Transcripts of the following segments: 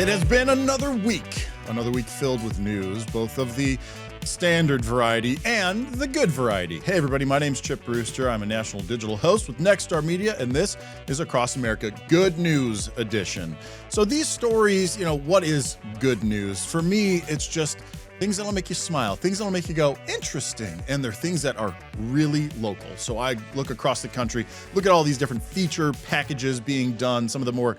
It has been another week filled with news, both of the standard variety and the good variety. Hey everybody, my name's Chip Brewster. I'm a national digital host with Nexstar Media, and this is Across America Good News Edition. So these stories, what is good news? For me, it's just things that'll make you smile, things that'll make you go, interesting, and they're things that are really local. So I look across the country, look at all these different feature packages being done, some of the more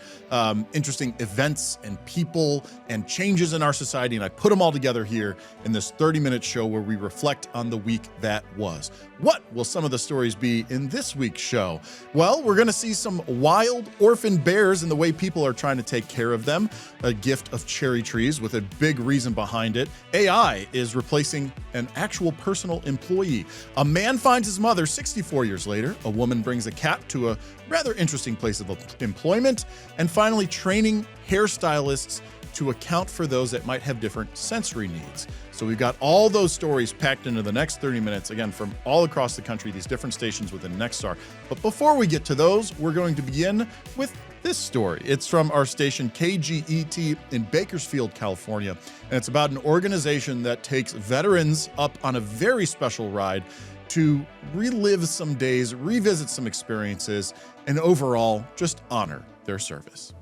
interesting events and people and changes in our society, and I put them all together here in this 30-minute show where we reflect on the week that was. What will some of the stories be in this week's show? Well, we're going to see some wild orphan bears and the way people are trying to take care of them, a gift of cherry trees with a big reason behind it. AI is replacing an actual personal employee. A man finds his mother 64 years later. A woman brings a cat to a rather interesting place of employment. And finally, training hairstylists to account for those that might have different sensory needs. So we've got all those stories packed into the next 30 minutes, again, from all across the country, these different stations within Nexstar. But before we get to those, we're going to begin with this story. It's from our station KGET in Bakersfield, California, and it's about an organization that takes veterans up on a very special ride to relive some days, revisit some experiences, and overall just honor their service.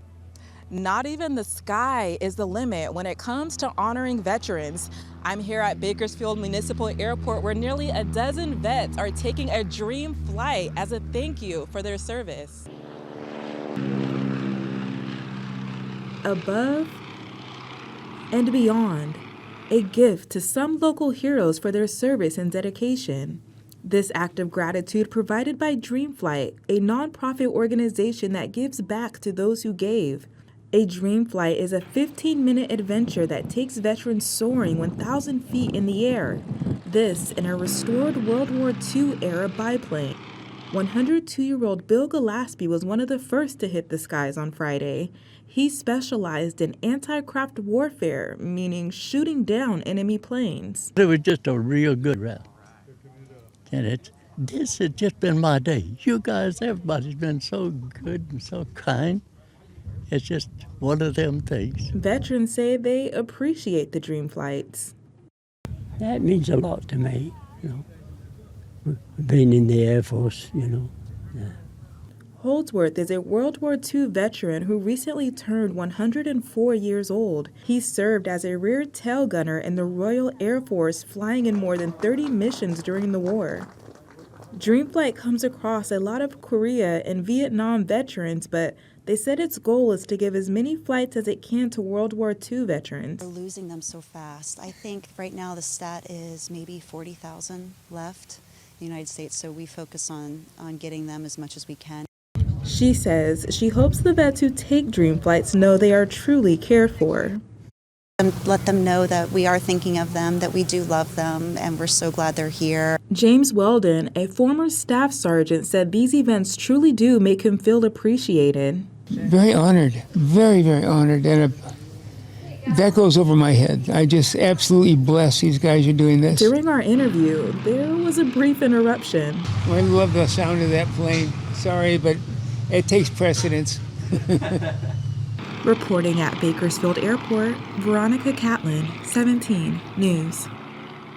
Not even the sky is the limit when it comes to honoring veterans. I'm here at Bakersfield Municipal Airport where nearly a dozen vets are taking a dream flight as a thank you for their service. Above and beyond, a gift to some local heroes for their service and dedication. This act of gratitude provided by Dreamflight, a nonprofit organization that gives back to those who gave. A Dreamflight is a 15-minute adventure that takes veterans soaring 1,000 feet in the air. This in a restored World War II-era biplane. 102-year-old Bill Gillespie was one of the first to hit the skies on Friday. He specialized in anti-craft warfare, meaning shooting down enemy planes. It was just a real good ride. And this has just been my day. You guys, everybody's been so good and so kind. It's just one of them things. Veterans say they appreciate the dream flights. That means a lot to me, Being in the Air Force, Yeah. Holdsworth is a World War II veteran who recently turned 104 years old. He served as a rear tail gunner in the Royal Air Force, flying in more than 30 missions during the war. Dreamflight comes across a lot of Korea and Vietnam veterans, but they said its goal is to give as many flights as it can to World War II veterans. We're losing them so fast. I think right now the stat is maybe 40,000 left in the United States, so we focus on getting them as much as we can. She says she hopes the vets who take dream flights know they are truly cared for. Let them know that we are thinking of them, that we do love them, and we're so glad they're here. James Weldon, a former staff sergeant, said these events truly do make him feel appreciated. Very honored, very, very honored, and that goes over my head. I just absolutely bless these guys who are doing this. During our interview, there was a brief interruption. I love the sound of that plane. Sorry, but it takes precedence. Reporting at Bakersfield Airport, Veronica CATLIN, 17 News.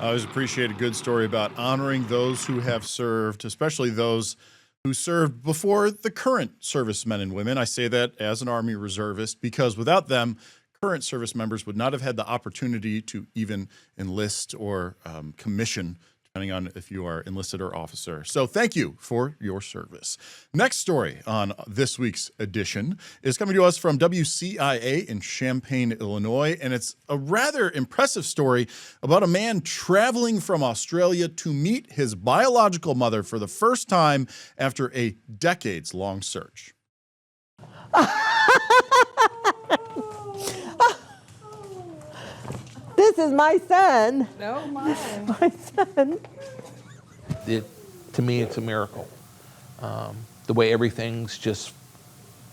I always appreciate a good story about honoring those who have served, especially those who served before the current servicemen and women. I say that as an Army reservist because without them, current service members would not have had the opportunity to even enlist or commission, depending on if you are enlisted or officer. So thank you for your service. Next story on this week's edition is coming to us from WCIA in Champaign, Illinois, and it's a rather impressive story about a man traveling from Australia to meet his biological mother for the first time after a decades-long search. This is my son. No, mine. This is my son. To me, it's a miracle. The way everything's just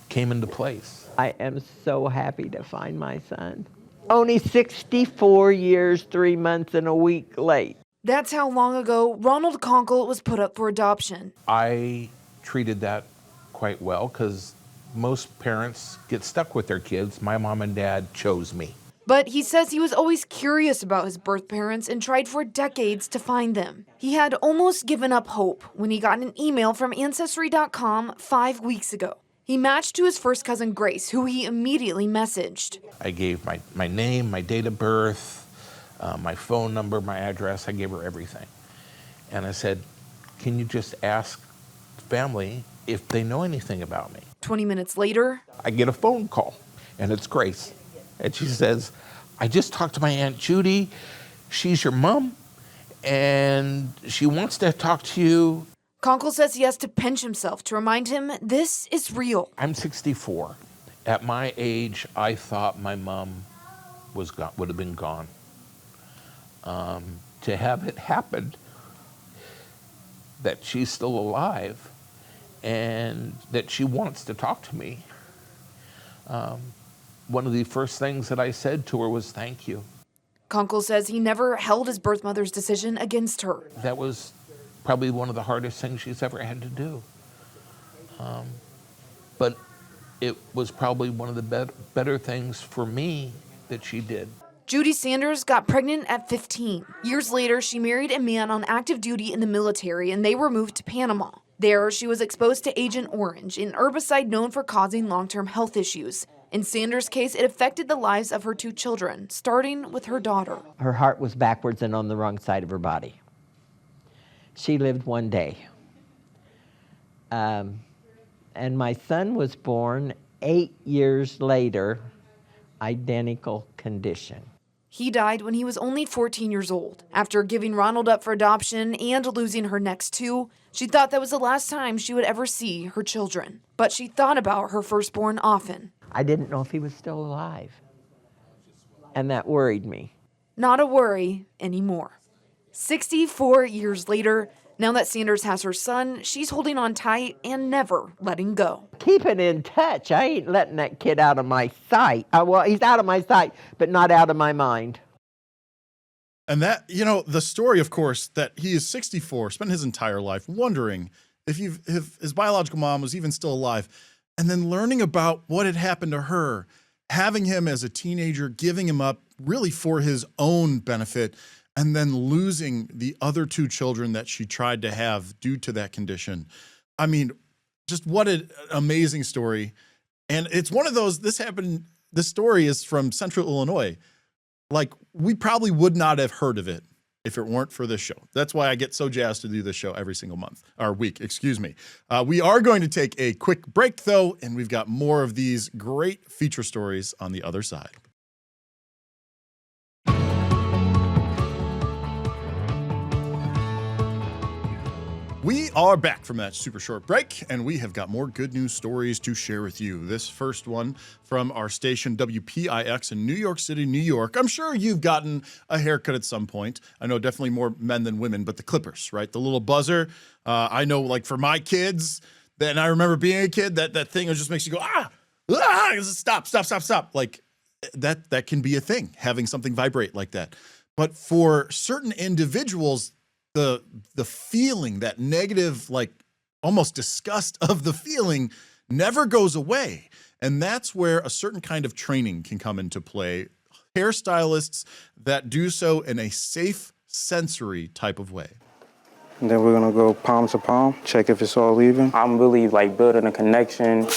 came into place. I am so happy to find my son. Only 64 years, 3 months, and a week late. That's how long ago Ronald Conkle was put up for adoption. I treated that quite well because most parents get stuck with their kids. My mom and dad chose me. But he says he was always curious about his birth parents and tried for decades to find them. He had almost given up hope when he got an email from Ancestry.com 5 weeks ago. He matched to his first cousin Grace, who he immediately messaged. I gave my name, my date of birth, my phone number, my address. I gave her everything. And I said, can you just ask family if they know anything about me? 20 minutes later, I get a phone call, and it's Grace. And she says, I just talked to my Aunt Judy. She's your mom, and she wants to talk to you. Conkle says he has to pinch himself to remind him this is real. I'm 64. At my age, I thought my mom would have been gone. To have it happen, that she's still alive, and that she wants to talk to me. One of the first things that I said to her was, thank you. Conkle says he never held his birth mother's decision against her. That was probably one of the hardest things she's ever had to do. But it was probably one of the better things for me that she did. Judy Sanders got pregnant at 15. Years later, she married a man on active duty in the military, and they were moved to Panama. There, she was exposed to Agent Orange, an herbicide known for causing long-term health issues. In Sanders' case, it affected the lives of her 2 children, starting with her daughter. Her heart was backwards and on the wrong side of her body. She lived 1 day. And my son was born 8 years later, identical condition. He died when he was only 14 years old. After giving Ronald up for adoption and losing her next 2, she thought that was the last time she would ever see her children. But she thought about her firstborn often. I didn't know if he was still alive, and that worried me. Not a worry anymore. 64 years later, now that Sanders has her son, she's holding on tight and never letting go. Keeping in touch. I ain't letting that kid out of my sight. Well, he's out of my sight, but not out of my mind. And that, the story, of course, that he is 64, spent his entire life wondering if his biological mom was even still alive. And then learning about what had happened to her, having him as a teenager, giving him up really for his own benefit, and then losing the other 2 children that she tried to have due to that condition. I mean, just what an amazing story. And it's one of those, this story is from Central Illinois. Like, we probably would not have heard of it if it weren't for this show. That's why I get so jazzed to do this show every single week, excuse me. We are going to take a quick break, though, and we've got more of these great feature stories on the other side. We are back from that super short break, and we have got more good news stories to share with you. This first one from our station WPIX in New York City, New York. I'm sure you've gotten a haircut at some point. I know definitely more men than women, but the clippers, right? The little buzzer. I know, like, for my kids, and I remember being a kid, that thing just makes you go, stop. Like, that can be a thing, having something vibrate like that. But for certain individuals, the feeling, that negative, like almost disgust of the feeling never goes away. And that's where a certain kind of training can come into play. Hairstylists that do so in a safe, sensory type of way. And then we're gonna go palm to palm, check if it's all even. I'm really building a connection.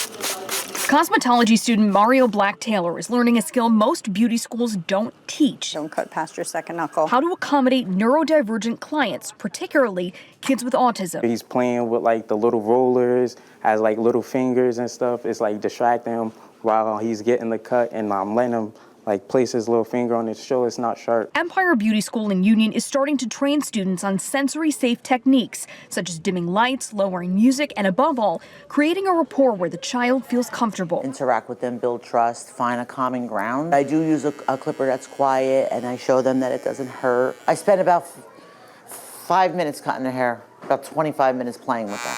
Cosmetology student Mario Black-Taylor is learning a skill most beauty schools don't teach. Don't cut past your second knuckle. How to accommodate neurodivergent clients, particularly kids with autism. He's playing with the little rollers, has little fingers and stuff. It's distracting him while he's getting the cut, and I'm letting him place his little finger on his show. It's not sharp. Empire Beauty School in Union is starting to train students on sensory-safe techniques, such as dimming lights, lowering music, and above all, creating a rapport where the child feels comfortable. Interact with them, build trust, find a common ground. I do use a clipper that's quiet, and I show them that it doesn't hurt. I spend about 5 minutes cutting their hair, about 25 minutes playing with them.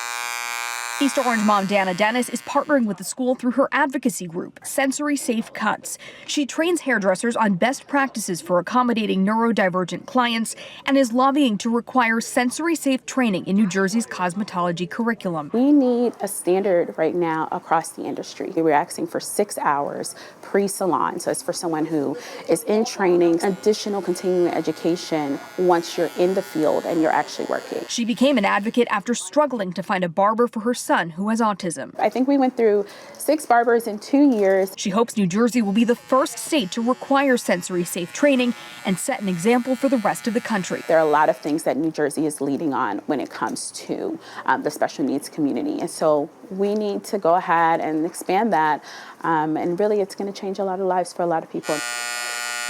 East Orange mom Dana Dennis is partnering with the school through her advocacy group, Sensory Safe Cuts. She trains hairdressers on best practices for accommodating neurodivergent clients and is lobbying to require sensory safe training in New Jersey's cosmetology curriculum. We need a standard right now across the industry. We're asking for 6 hours pre-salon. So it's for someone who is in training, additional continuing education once you're in the field and you're actually working. She became an advocate after struggling to find a barber for her son who has autism. I think we went through 6 barbers in 2 years. She hopes New Jersey will be the first state to require sensory safe training and set an example for the rest of the country. There are a lot of things that New Jersey is leading on when it comes to the special needs community. And so we need to go ahead and expand that. And really, it's going to change a lot of lives for a lot of people.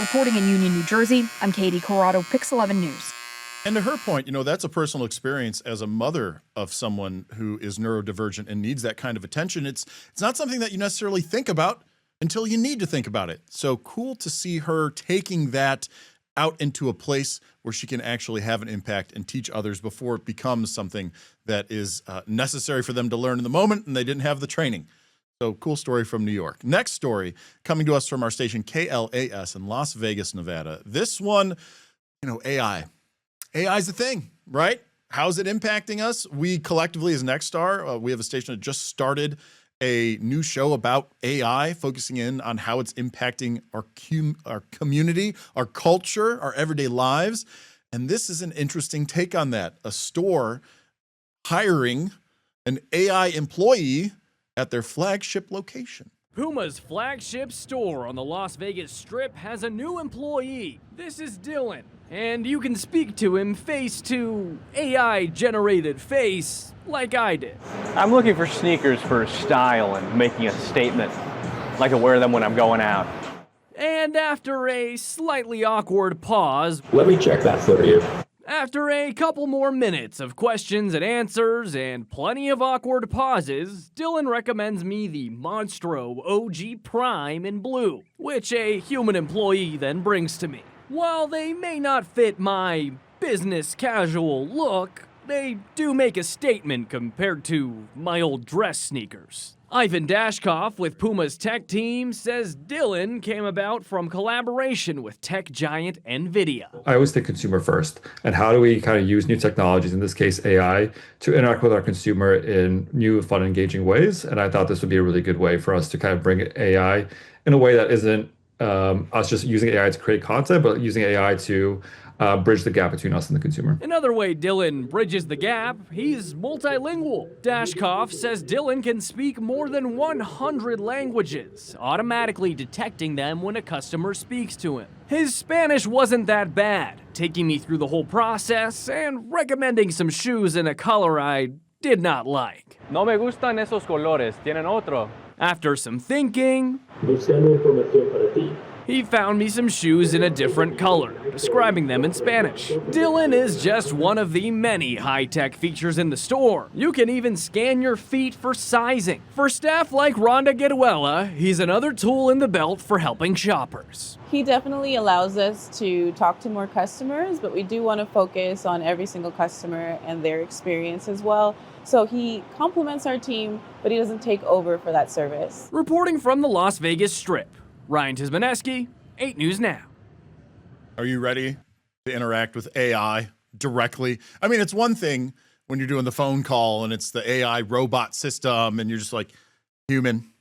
Reporting in Union, New Jersey, I'm Katie CORRADO, PIX 11 News. And to her point, that's a personal experience as a mother of someone who is neurodivergent and needs that kind of attention. It's not something that you necessarily think about until you need to think about it. So cool to see her taking that out into a place where she can actually have an impact and teach others before it becomes something that is necessary for them to learn in the moment and they didn't have the training. So cool story from New York. Next story coming to us from our station KLAS in Las Vegas, Nevada. This one, AI. AI is a thing, right? How's it impacting us? We collectively as Nexstar, we have a station that just started a new show about AI, focusing in on how it's impacting our community, our culture, our everyday lives. And this is an interesting take on that. A store hiring an AI employee at their flagship location. PUMA's flagship store on the Las Vegas Strip has a new employee. This is Dylan, and you can speak to him face to AI-generated face like I did. I'm looking for sneakers for style and making a statement. I like to wear them when I'm going out. And after a slightly awkward pause, let me check that for you. After a couple more minutes of questions and answers and plenty of awkward pauses, Dylan recommends me the Monstro OG Prime in blue, which a human employee then brings to me. While they may not fit my business casual look, they do make a statement compared to my old dress sneakers. Ivan Dashkoff with PUMA's tech team says Dylan came about from collaboration with tech giant NVIDIA. I always think consumer first, and how do we kind of use new technologies, in this case AI, to interact with our consumer in new, fun, engaging ways. And I thought this would be a really good way for us to kind of bring AI in a way that isn't us just using AI to create content, but using AI to bridge the gap between us and the consumer. Another way Dylan bridges the gap, he's multilingual. Dashkoff says Dylan can speak more than 100 languages, automatically detecting them when a customer speaks to him. His Spanish wasn't that bad, taking me through the whole process and recommending some shoes in a color I did not like. No me gustan esos colores, tienen otro. After some thinking, he found me some shoes in a different color, describing them in Spanish. Dylan is just one of the many high-tech features in the store. You can even scan your feet for sizing. For staff like Rhonda Gueduela, he's another tool in the belt for helping shoppers. He definitely allows us to talk to more customers, but we do want to focus on every single customer and their experience as well. So he complements our team, but he doesn't take over for that service. Reporting from the Las Vegas Strip, Ryan Tisminezky, 8 News Now. Are you ready to interact with AI directly? I mean, it's one thing when you're doing the phone call and it's the AI robot system and you're just like, human,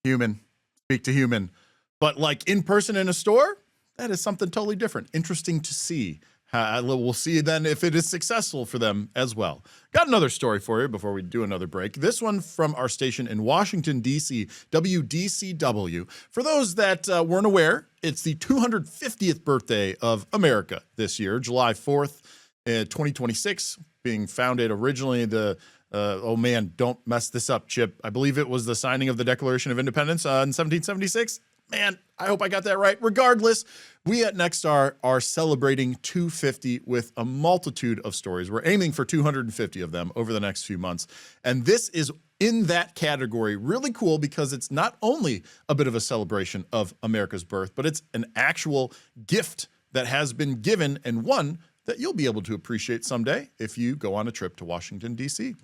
speak to human. But like in person in a store, that is something totally different. Interesting to see. We'll see then if it is successful for them as well. Got another story for you before we do another break. This one from our station in Washington, D.C., WDCW. For those that weren't aware, it's the 250th birthday of America this year, July 4th, 2026, being founded originally oh man, don't mess this up, Chip. I believe it was the signing of the Declaration of Independence in 1776. Man, I hope I got that right. Regardless, we at Nexstar are celebrating 250 with a multitude of stories. We're aiming for 250 of them over the next few months. And this is in that category really cool because it's not only a bit of a celebration of America's birth, but it's an actual gift that has been given and won that you'll be able to appreciate someday if you go on a trip to Washington, D.C.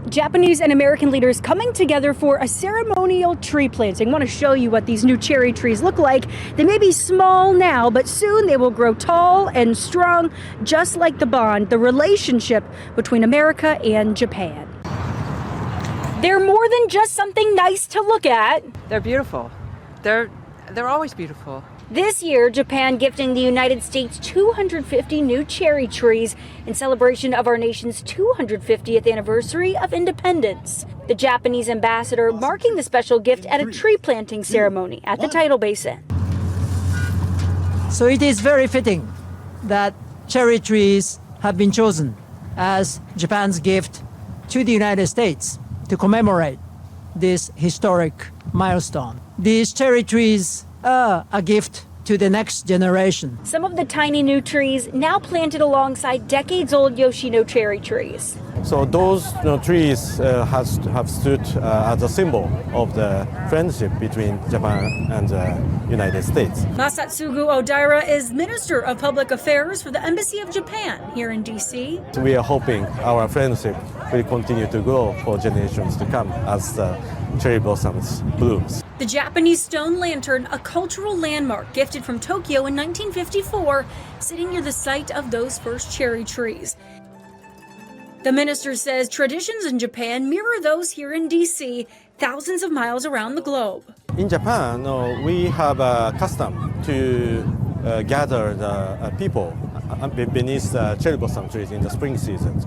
Japanese and American leaders coming together for a ceremonial tree planting. I want to show you what these new cherry trees look like. They may be small now, but soon they will grow tall and strong, just like the bond, the relationship between America and Japan. They're more than just something nice to look at. They're beautiful. They're always beautiful. This year, Japan gifting the United States 250 new cherry trees in celebration of our nation's 250th anniversary of independence. The Japanese ambassador marking the special gift at a tree planting ceremony at the tidal basin. So it is very fitting that cherry trees have been chosen as Japan's gift to the United States to commemorate this historic milestone. These cherry trees are a gift to the next generation. Some of the tiny new trees now planted alongside decades-old Yoshino cherry trees. So those trees have stood as a symbol of the friendship between Japan and the United States. Masatsugu Odaira is Minister of Public Affairs for the Embassy of Japan here in D.C. So we are hoping our friendship will continue to grow for generations to come as the cherry blossoms blooms. The Japanese stone lantern, a cultural landmark gifted from Tokyo in 1954, sitting near the site of those first cherry trees. The minister says traditions in Japan mirror those here in D.C., thousands of miles around the globe. In Japan, we have a custom to gather the people beneath the cherry blossom trees in the spring season.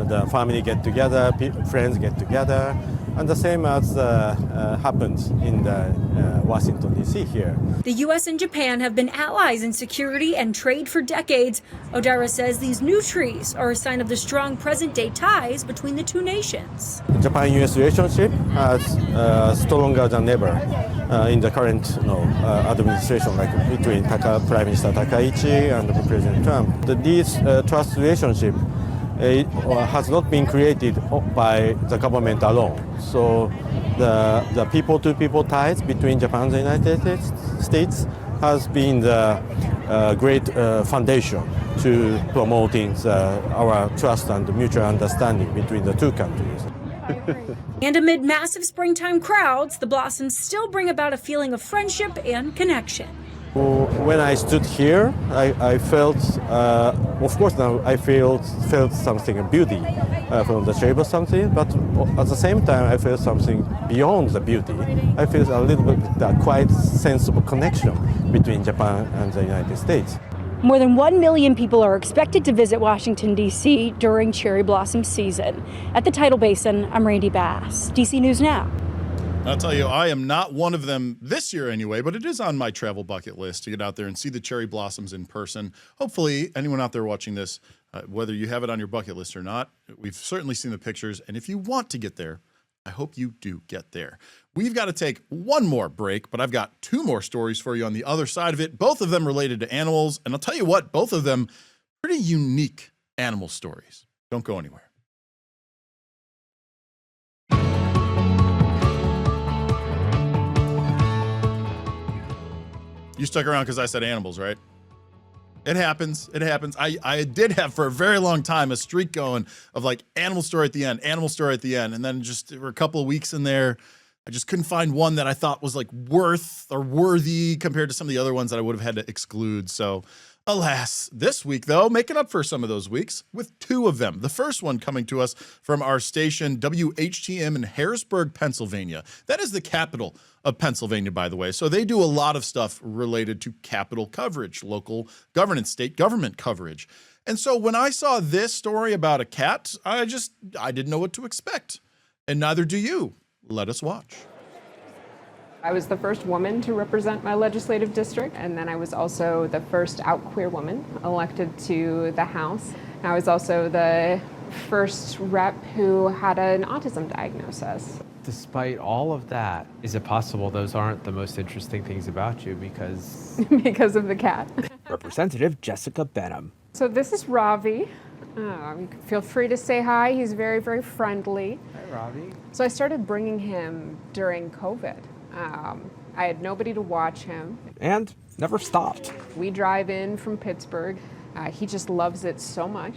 The family get together, friends get together, and the same as happens in Washington, D.C. here. The U.S. and Japan have been allies in security and trade for decades. Odaira says these new trees are a sign of the strong present-day ties between the two nations. Japan-U.S. relationship is stronger than ever in the current administration, like between Prime Minister Takaichi and President Trump. This trust relationship has not been created by the government alone. So the people-to-people ties between Japan and the United States has been the great foundation to promoting our trust and mutual understanding between the two countries. And amid massive springtime crowds, the blossoms still bring about a feeling of friendship and connection. When I stood here, I felt, of course, now I felt something of beauty from the cherry blossom tree, but at the same time, I felt something beyond the beauty. I feel a little bit quite sense of connection between Japan and the United States. More than 1 million people are expected to visit Washington, D.C. during cherry blossom season. At the tidal basin, I'm Randy Bass, D.C. News Now. I'll tell you, I am not one of them this year anyway, but it is on my travel bucket list to get out there and see the cherry blossoms in person. Hopefully, anyone out there watching this, whether you have it on your bucket list or not, we've certainly seen the pictures. And if you want to get there, I hope you do get there. We've got to take one more break, but I've got two more stories for you on the other side of it, both of them related to animals. And I'll tell you what, both of them pretty unique animal stories. Don't go anywhere. You stuck around because I said animals, right? It happens. It happens. I did have for a very long time a streak going of like animal story at the end, animal story at the end. And then just there were a couple of weeks in there. I just couldn't find one that I thought was like worth or worthy compared to some of the other ones that I would have had to exclude. So alas, this week, though, making up for some of those weeks with two of them. The first one coming to us from our station, WHTM in Harrisburg, Pennsylvania. That is the capital of Pennsylvania, by the way. So they do a lot of stuff related to capital coverage, local governance, state government coverage. And so when I saw this story about a cat, I didn't know what to expect. And neither do you. Let us watch. I was the first woman to represent my legislative district, and then I was also the first out queer woman elected to the House. I was also the first rep who had an autism diagnosis. Despite all of that, is it possible those aren't the most interesting things about you because... because of the cat. Representative Jessica Benham. So this is Ravi. Feel free to say hi. He's very, very friendly. Hi, Ravi. So I started bringing him during COVID. I had nobody to watch him. And never stopped. We drive in from Pittsburgh He just loves it so much.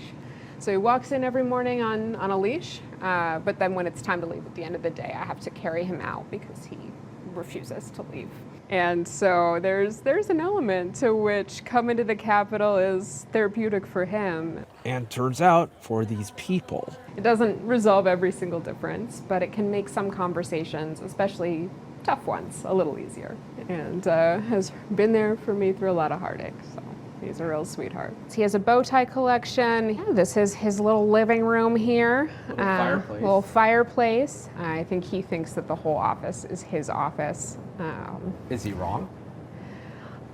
So he walks in every morning on a leash, but then when it's time to leave at the end of the day, I have to carry him out because he refuses to leave. And so there's an element to which coming to the Capitol is therapeutic for him. And turns out, for these people, It doesn't resolve every single difference, but it can make some conversations, especially tough ones, a little easier. And has been there for me through a lot of heartache. So he's a real sweetheart. He has a bow tie collection. Yeah, this is his little living room here. Little fireplace. I think he thinks that the whole office is his office. is he wrong?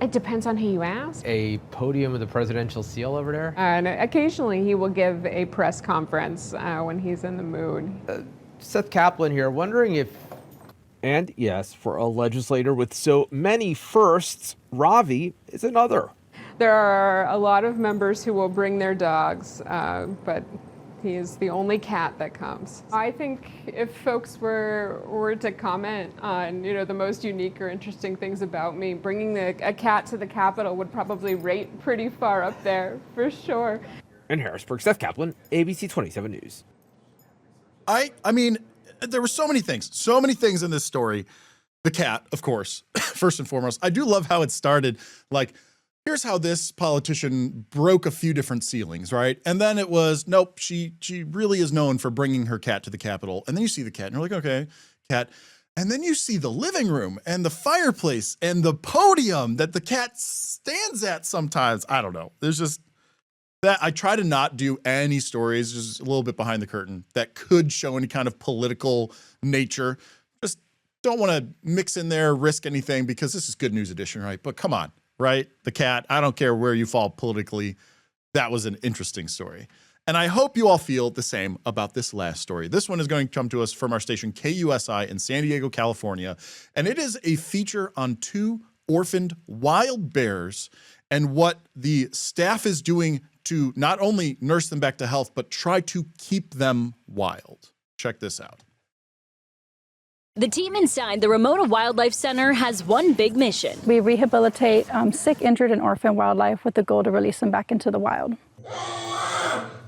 It depends on who you ask. A podium with a presidential seal over there? And occasionally he will give a press conference when he's in the mood. Seth Kaplan here, wondering if, and yes, for a legislator with so many firsts, Ravi is another. There are a lot of members who will bring their dogs, but he is the only cat that comes. I think if folks were to comment on, the most unique or interesting things about me, bringing a cat to the Capitol would probably rate pretty far up there, for sure. In Harrisburg, Seth Kaplan, ABC 27 News. I mean, there were so many things in this story. The cat, of course, first and foremost. I do love how it started, like, here's how this politician broke a few different ceilings, right? And then it was, nope, she really is known for bringing her cat to the Capitol. And then you see the cat, and you're like, okay, cat. And then you see the living room and the fireplace and the podium that the cat stands at sometimes. I don't know. There's just that. I try to not do any stories, just a little bit behind the curtain, that could show any kind of political nature. Just don't want to mix in there, risk anything, because this is Good News Edition, right? But come on. Right? The cat, I don't care where you fall politically. That was an interesting story. And I hope you all feel the same about this last story. This one is going to come to us from our station KUSI in San Diego, California. And it is a feature on 2 orphaned wild bears and what the staff is doing to not only nurse them back to health, but try to keep them wild. Check this out. The team inside the Ramona Wildlife Center has one big mission. We rehabilitate sick, injured, and orphan wildlife with the goal to release them back into the wild.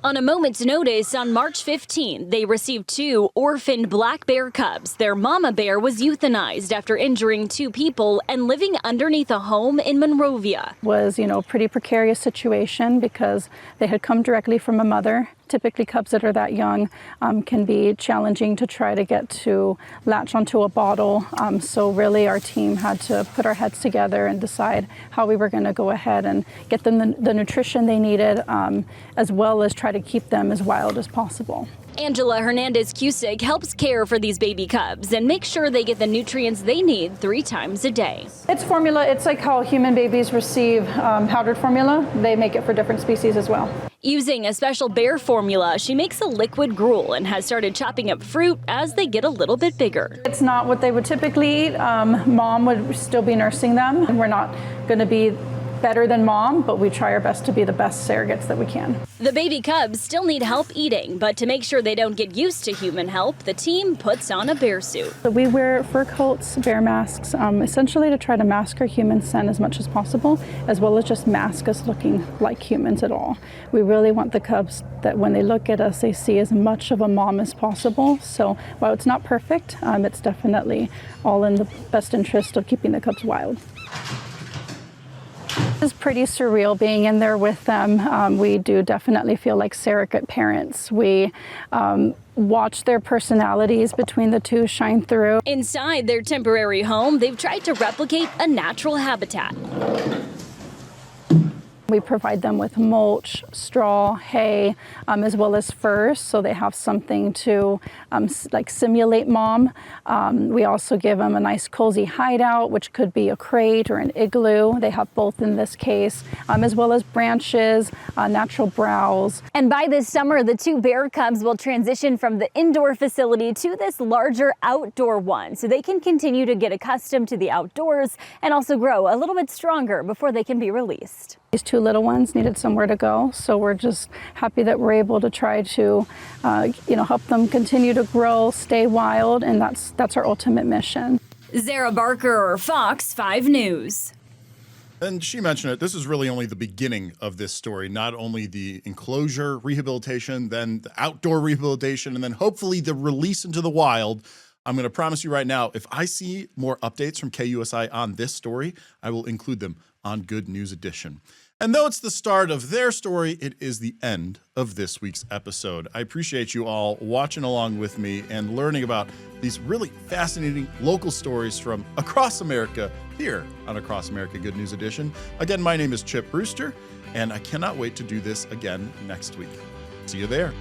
On a moment's notice, on March 15, they received 2 orphaned black bear cubs. Their mama bear was euthanized after injuring 2 people and living underneath a home in Monrovia. Was, a pretty precarious situation because they had come directly from a mother. Typically, cubs that are that young can be challenging to try to get to latch onto a bottle. So really, our team had to put our heads together and decide how we were going to go ahead and get them the nutrition they needed, as well as try to keep them as wild as possible. Angela Hernandez-Cusick helps care for these baby cubs and make sure they get the nutrients they need 3 times a day. It's formula. It's like how human babies receive powdered formula. They make it for different species as well. Using a special bear formula, she makes a liquid gruel and has started chopping up fruit as they get a little bit bigger. It's not what they would typically eat. Mom would still be nursing them, and we're not going to be better than mom, but we try our best to be the best surrogates that we can. The baby cubs still need help eating, but to make sure they don't get used to human help, the team puts on a bear suit. So we wear fur coats, bear masks, essentially to try to mask our human scent as much as possible, as well as just mask us looking like humans at all. We really want the cubs that when they look at us, they see as much of a mom as possible. So while it's not perfect, it's definitely all in the best interest of keeping the cubs wild. It's pretty surreal being in there with them. We do definitely feel like surrogate parents. We watch their personalities between the 2 shine through. Inside their temporary home, they've tried to replicate a natural habitat. We provide them with mulch, straw, hay, as well as furs, so they have something to simulate mom. We also give them a nice cozy hideout, which could be a crate or an igloo. They have both in this case, as well as branches, natural browse. And by this summer, the 2 bear cubs will transition from the indoor facility to this larger outdoor one, so they can continue to get accustomed to the outdoors and also grow a little bit stronger before they can be released. These 2 little ones needed somewhere to go, so we're just happy that we're able to try to, help them continue to grow, stay wild, and that's our ultimate mission. Zara Barker, Fox 5 News. And she mentioned it, this is really only the beginning of this story, not only the enclosure rehabilitation, then the outdoor rehabilitation, and then hopefully the release into the wild. I'm going to promise you right now, if I see more updates from KUSI on this story, I will include them on Good News Edition. And though it's the start of their story, it is the end of this week's episode. I appreciate you all watching along with me and learning about these really fascinating local stories from across America here on Across America Good News Edition. Again, my name is Chip Brewster, and I cannot wait to do this again next week. See you there.